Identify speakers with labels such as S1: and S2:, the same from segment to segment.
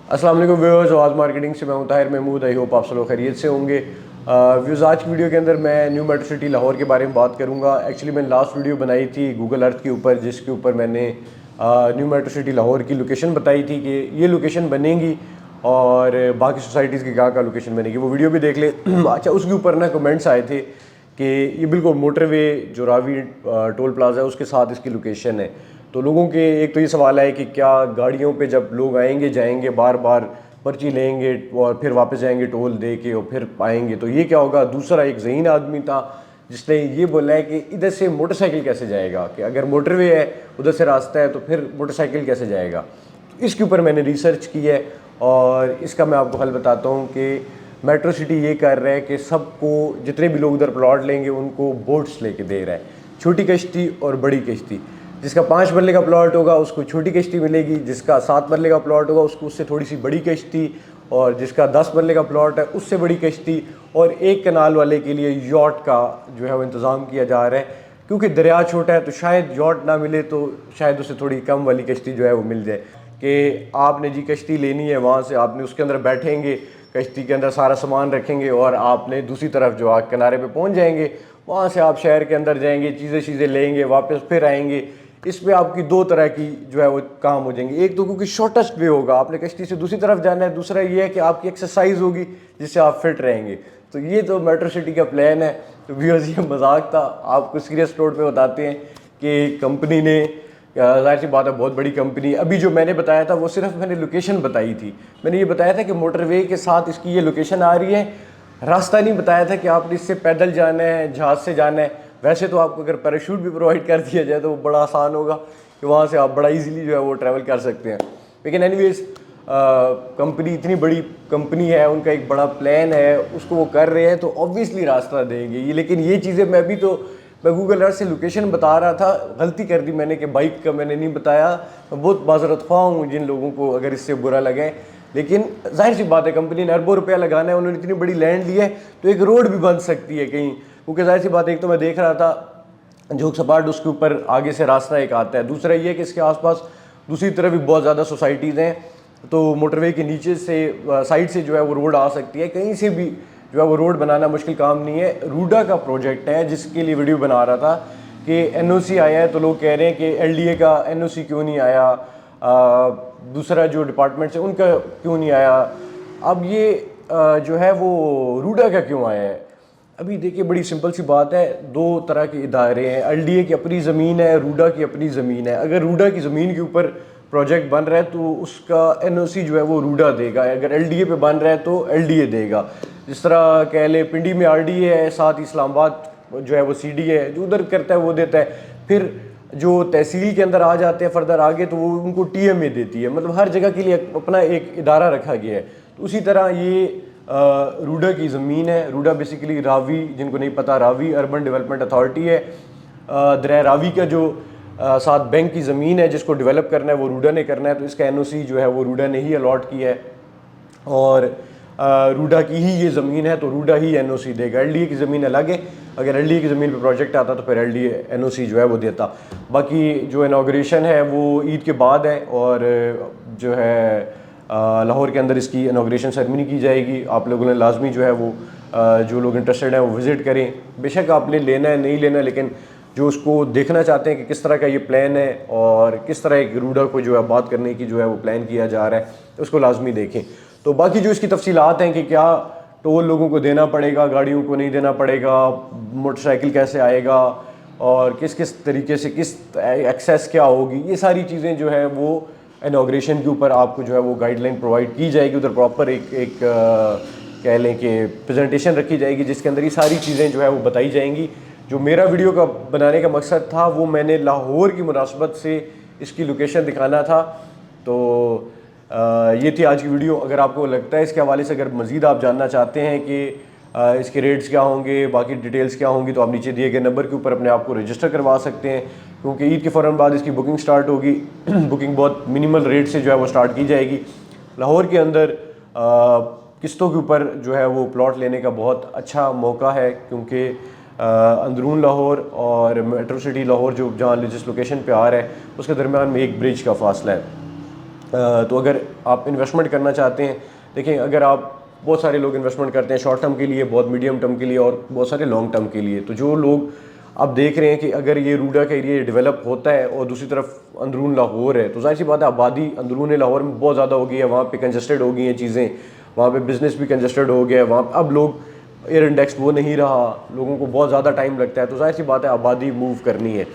S1: अस्सलाम वालेकुम व्यूअर्स, आवाज़ मार्केटिंग से मैं हूं ताहिर महमूद। आई होप आप सब लोग खैरियत से होंगे। व्यूअर्स, आज की वीडियो के अंदर मैं न्यू मेट्रो सिटी लाहौर के बारे में बात करूंगा। एक्चुअली मैंने लास्ट वीडियो बनाई थी गूगल अर्थ के ऊपर, जिसके ऊपर मैंने न्यू मेट्रो सिटी लाहौर की लोकेशन बताई थी कि ये लोकेशन बनेगी और बाकी सोसाइटीज़ की क्या क्या लोकेशन बनेगी, वो वीडियो भी देख ले। अच्छा, उसके ऊपर ना कमेंट्स आए थे कि ये बिल्कुल मोटरवे जो रावी टोल प्लाजा है उसके साथ इसकी लोकेशन है। तो लोगों के एक तो ये सवाल है कि क्या गाड़ियों पे जब लोग आएंगे जाएंगे बार बार पर्ची लेंगे और फिर वापस जाएंगे टोल दे के और फिर आएंगे, तो ये क्या होगा। दूसरा एक ज़हीन आदमी था जिसने ये बोला है कि इधर से मोटरसाइकिल कैसे जाएगा, कि अगर मोटरवे है उधर से रास्ता है तो फिर मोटरसाइकिल कैसे जाएगा। तो इसके ऊपर मैंने रिसर्च की है और इसका मैं आपको हल बताता हूँ कि मेट्रो सिटी ये कर रहा है कि सबको, जितने भी लोग उधर प्लॉट लेंगे उनको बोट्स लेके दे रहा है, छोटी कश्ती और बड़ी कश्ती। जिसका 5 मरले का प्लॉट होगा उसको छोटी कश्ती मिलेगी, जिसका 7 मरले का प्लॉट होगा उसको उससे थोड़ी सी बड़ी कश्ती, और जिसका 10 मरले का प्लॉट है उससे बड़ी कश्ती। और एक कनाल वाले के लिए यॉट का जो है वो इंतज़ाम किया जा रहा है, क्योंकि दरिया छोटा है तो शायद यॉट ना मिले तो शायद उससे थोड़ी कम वाली कश्ती जो है वो मिल जाए। कि आपने जी कश्ती लेनी है, वहाँ से आपने उसके अंदर बैठेंगे, कश्ती के अंदर सारा सामान रखेंगे और आपने दूसरी तरफ जो आग किनारे पे पहुँच जाएंगे, वहाँ से आप शहर के अंदर जाएंगे, चीज़ें लेंगे, वापस फिर आएंगे। इसमें आपकी दो तरह की जो है वो काम हो जाएंगे। एक तो क्योंकि शॉर्टेस्ट वे होगा, आपने कश्ती से दूसरी तरफ जाना है। दूसरा ये है कि आपकी एक्सरसाइज होगी जिससे आप फिट रहेंगे। तो ये तो मेट्रो सिटी का प्लान है। तो व्यूअर्स, ये मजाक था, आपको सीरियस नोट पे बताते हैं कि कंपनी ने, जाहिर सी बात है बहुत बड़ी कंपनी। अभी जो मैंने बताया था वो सिर्फ मैंने लोकेशन बताई थी। मैंने ये बताया था कि मोटरवे के साथ इसकी ये लोकेशन आ रही है। रास्ता नहीं बताया था कि आपने इससे पैदल जाना है, जहाज़ से जाना है। वैसे तो आपको अगर पैराशूट भी प्रोवाइड कर दिया जाए तो वो बड़ा आसान होगा कि वहाँ से आप बड़ा इजीली जो है वो ट्रैवल कर सकते हैं। लेकिन एनीवेज, कंपनी इतनी बड़ी कंपनी है, उनका एक बड़ा प्लान है, उसको वो कर रहे हैं तो ऑब्वियसली रास्ता देंगे ये। लेकिन ये चीज़ें मैं गूगल अर्थ से लोकेशन बता रहा था, गलती कर दी मैंने कि बाइक का मैंने नहीं बताया। मैं बहुत माजरत ख्वाह हूँ जिन लोगों को अगर इससे बुरा लगे। लेकिन जाहिर सी बात है, कंपनी ने अरबों रुपया लगाना है, उन्होंने इतनी बड़ी लैंड ली है तो एक रोड भी बन सकती है कहीं। क्योंकि जाहिर सी बात है, एक तो मैं देख रहा था जोग सपाट उसके ऊपर आगे से रास्ता एक आता है। दूसरा ये है कि इसके आसपास दूसरी तरफ भी बहुत ज़्यादा सोसाइटीज़ हैं, तो मोटरवे के नीचे से साइड से जो है वो रोड आ सकती है। कहीं से भी जो है वो रोड बनाना मुश्किल काम नहीं है। रूडा का प्रोजेक्ट है जिसके लिए वीडियो बना रहा था कि एनओसी आया है, तो लोग कह रहे हैं कि एलडीए का एनओसी क्यों नहीं आया, दूसरा जो डिपार्टमेंट्स है उनका क्यों नहीं आया। अब ये जो है वो रूडा का क्यों आया है। अभी देखिए, बड़ी सिंपल सी बात है, दो तरह के इदारे हैं। एलडीए की अपनी ज़मीन है, रूडा की अपनी ज़मीन है। अगर रूडा की ज़मीन के ऊपर प्रोजेक्ट बन रहा है तो उसका एनओसी जो है वो रूडा देगा, अगर एलडीए पे बन रहा है तो एलडीए देगा। जिस तरह कह ले पिंडी में आरडीए है, साथ इस्लामाबाद जो है वो सीडी है, जो उधर करता है वो देता है। फिर जो तहसील के अंदर आ जाते हैं फर्दर आगे तो वो उनको टीएमए देती है। मतलब हर जगह के लिए अपना एक इदारा रखा गया है। तो उसी तरह ये रूडा की ज़मीन है। रूडा बेसिकली रावी, जिनको नहीं पता, रावी अर्बन डेवलपमेंट अथॉरिटी है। दरिया रावी का जो साथ बैंक की ज़मीन है जिसको डेवलप करना है वो रूडा ने करना है, तो इसका एनओसी जो है वो रूडा ने ही अलॉट किया है और रूडा की ही ये ज़मीन है तो रूडा ही एनओसी देगा। एलडीए की ज़मीन अलग है, अगर एलडीए की ज़मीन पे प्रोजेक्ट आता तो फिर एलडीए एनओसी जो है वो देता। बाकी जो इनाग्रेशन है वो ईद के बाद है और जो है लाहौर के अंदर इसकी इनाग्रेशन सेरेमनी की जाएगी। आप लोगों ने लाजमी जो है वो जो लोग इंटरेस्टेड हैं वो विज़िट करें। बेशक आपने लेना है नहीं लेना, लेकिन जो उसको देखना चाहते हैं कि किस तरह का ये प्लान है और किस तरह एक रूडा को जो है बात करने की जो है वो प्लान किया जा रहा है, उसको लाजमी देखें। तो बाकी जो इसकी तफसीलात हैं कि क्या टोल लोगों को देना पड़ेगा, गाड़ियों को नहीं देना पड़ेगा, मोटरसाइकिल कैसे आएगा और किस किस तरीके से किस एक्सेस क्या होगी, ये सारी चीज़ें जो है वो इनाग्रेशन के ऊपर आपको जो है वो गाइडलाइन प्रोवाइड की जाएगी। उधर प्रॉपर एक कह लें कि प्रेजेंटेशन रखी जाएगी जिसके अंदर ये सारी चीज़ें जो है वो बताई जाएंगी। जो मेरा वीडियो का बनाने का मकसद था वो मैंने लाहौर की मुनासबत से इसकी लोकेशन दिखाना था। तो ये थी आज की वीडियो। अगर आपको लगता है इसके हवाले से अगर मज़ीद आप जानना चाहते हैं कि इसके रेट्स क्या होंगे, बाकी डिटेल्स क्या होंगी, तो आप नीचे दिए गए नंबर के ऊपर अपने आप को रजिस्टर करवा सकते हैं, क्योंकि ईद के फ़ौरन बाद इसकी बुकिंग स्टार्ट होगी। बुकिंग बहुत मिनिमल रेट से जो है वो स्टार्ट की जाएगी। लाहौर के अंदर किस्तों के ऊपर जो है वो प्लॉट लेने का बहुत अच्छा मौका है, क्योंकि अंदरून लाहौर और मेट्रो सिटी लाहौर जो जहाँ जिस लोकेशन पे आ रहा है उसके दरमियान में एक ब्रिज का फासला है। तो अगर आप इन्वेस्टमेंट करना चाहते हैं, देखिए अगर आप बहुत सारे लोग इन्वेस्टमेंट करते हैं शॉर्ट टर्म के लिए, बहुत मीडियम टर्म के लिए और बहुत सारे लॉन्ग टर्म के लिए। तो जो लोग आप देख रहे हैं कि अगर ये रूडा का एरिया डेवलप होता है और दूसरी तरफ अंदरून लाहौर है, तो जाहिर सी बात है आबादी अंदरून लाहौर में बहुत ज़्यादा हो गई है, वहाँ पे कंजस्टेड हो गई हैं चीज़ें, वहाँ पे बिज़नेस भी कंजस्टेड हो गया है, वहाँ अब लोग एयर इंडेक्स वो नहीं रहा, लोगों को बहुत ज़्यादा टाइम लगता है, तो जाहिर सी बात है आबादी मूव करनी है।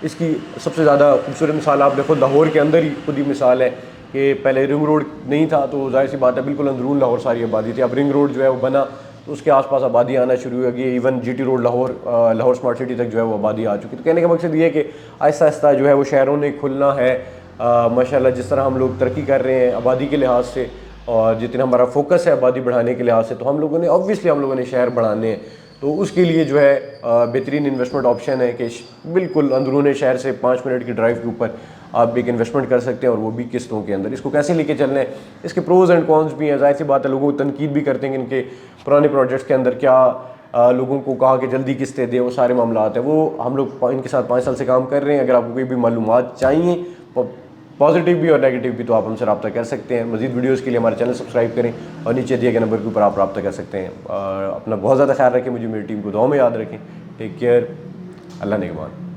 S1: इसकी सबसे ज़्यादा खूबसूरत मिसाल आप देखो लाहौर के अंदर ही खुद ही मिसाल है कि पहले रिंग रोड नहीं था, तो जाहिर सी बात है बिल्कुल अंदरून लाहौर सारी आबादी थी। अब रिंग रोड जो है वो बना तो उसके आसपास आबादी आना शुरू हो गई, even GT road Lahore smart city तक जो है वो आबादी आ चुकी। तो कहने का मकसद ये है कि आहिस्ता आहिस्ता जो है वो शहरों ने खुलना है। माशाल्लाह जिस तरह हम लोग तरक्की कर रहे हैं आबादी के लिहाज से और जितना हमारा फोकस है आबादी बढ़ाने के लिहाज से, तो हम लोगों ने ऑब्वियसली हम लोगों ने शहर बढ़ाने हैं। तो उसके लिए जो है बेहतरीन इन्वेस्टमेंट ऑप्शन है कि बिल्कुल अंदरून शहर से 5 मिनट की ड्राइव के ऊपर आप एक इन्वेस्टमेंट कर सकते हैं, और वो भी किस्तों के अंदर। इसको कैसे लेके चलना है, इसके प्रोज एंड कॉन्स भी हैं। जाहिर सी बात है लोगों को तनकीद भी करते हैं कि इनके पुराने प्रोजेक्ट्स के अंदर क्या लोगों को कहा कि जल्दी किस्तें दें, वो सारे मामलात हैं। वो हम लोग इनके साथ 5 साल से काम कर रहे हैं। अगर आपको कोई भी मालूमात चाहिए पॉजिटिव भी और नेगेटिव भी, तो आप हमसे रब्ता कर सकते हैं। मज़ीद वीडियोज़ के लिए हमारे चैनल सब्सक्राइब करें और नीचे दिए गए नंबर के ऊपर आप रब्ता कर सकते हैं। अपना बहुत ज़्यादा ख्याल रखें, मुझे मेरी टीम को दुआ में याद रखें। टेक केयर, अल्लाह निगहबान।